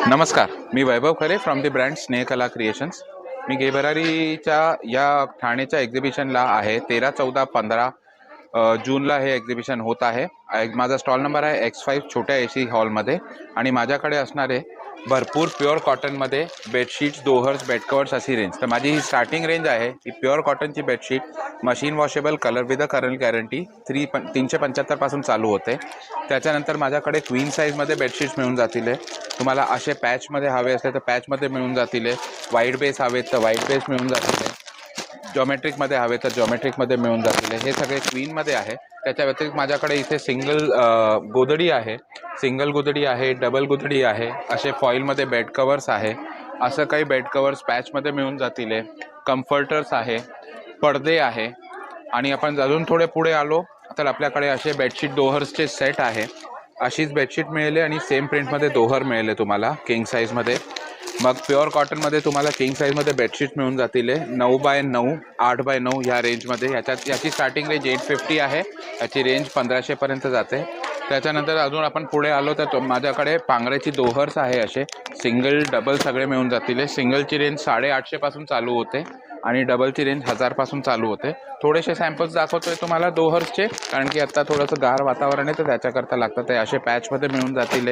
नमस्कार, मी वैभव खरे from the brand स्नेहकला creations. मी गेबरारीच्या या ठाण्याच्या एक्झिबिशनला आहे. 13, 14, 15 जूनला हे एक्झिबिशन होत आहे. माझा स्टॉल नंबर आहे X5 छोट्या AC हॉलमध्ये आणि माझ्याकडे असणारे भरपूर प्युअर कॉटनमध्ये बेडशीट्स, दोहर्स, बेड कवर्स अशी रेंज. तर माझी ही स्टार्टिंग रेंज आहे. ही प्युअर कॉटनची bedsheet machine washable, colour with colour guarantee 375 पासून चालू होते. त्याच्यानंतर माझ्याकडे क्वीन साईजमध्ये बेडशीट्स मिळून जातील. तुम्हाला असे पॅचमध्ये हवे असले तर पॅचमध्ये मिळून जातील. व्हाईट बेस हवेत तर व्हाईट बेस मिळून जातील. जॉमेट्रिकमध्ये हवे तर जॉमेट्रिकमध्ये मिळून जातील. हे सगळे क्वीनमध्ये आहे. त्याच्या व्यतिरिक्त माझ्याकडे इथे सिंगल गोदडी आहे, सिंगल गोदडी आहे, डबल गोदडी आहे, असे फॉईलमध्ये बेड कवर्स आहे. असं काही बेड कवर्स पॅचमध्ये मिळून जातील. कम्फर्टर्स आहे, पडदे आहे. आणि आपण अजून थोडे पुढे आलो तर आपल्याकडे असे बेडशीट दोहर्सचे सेट आहे. अशीच बेडशीट मिळेल आणि सेम प्रिंटमध्ये दोहर मिळेल तुम्हाला किंग साईजमध्ये. मग प्युअर कॉटनमध्ये तुम्हाला किंग साईजमध्ये बेडशीट मिळून जातील 9x9, 8x9 ह्या रेंजमध्ये. याची स्टार्टिंग रेंज 850 आहे. याची रेंज 1500पर्यंत जाते. त्याच्यानंतर अजून आपण पुढे आलो तर माझ्याकडे पांघराची दोहर्स आहे. असे सिंगल डबल सगळे मिळून जातील. सिंगलची रेंज 850 पासून चालू होते आणि डबलची रेंज 1000 पासून चालू होते. थोडेसे सॅम्पल्स दाखवतोय तुम्हाला दोहर्सचे, कारण की आता थोडंसं गार वातावरण आहे तर त्याच्याकरता लागतं. ते असे पॅचमध्ये मिळून जातील.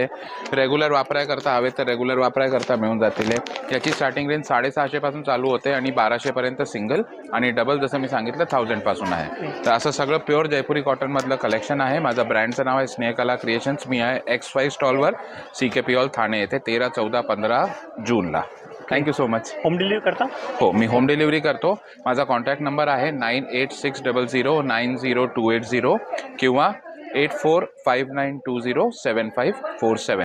रेग्युलर वापरायकरता हवे तर रेग्युलर वापरायकरता मिळून जातील. याची स्टार्टिंग रेंज 650 पासून चालू होते आणि 1200पर्यंत सिंगल आणि डबल जसं मी सांगितलं 1000 पासून आहे. तर असं सगळं प्युअर जयपुरी कॉटनमधलं कलेक्शन आहे. माझं ब्रँडचं नाव आहे स्नेहकला क्रिएशन्स. मी आहे X5 स्टॉलवर, CKP हॉल ठाणे येथे 13, 14, 15 जूनला. Thank you so much. Home delivery करता? हो, मी होम डिलिव्हरी करतो. माझा कॉन्टॅक्ट नंबर आहे 9860090280 किंवा 8459207547.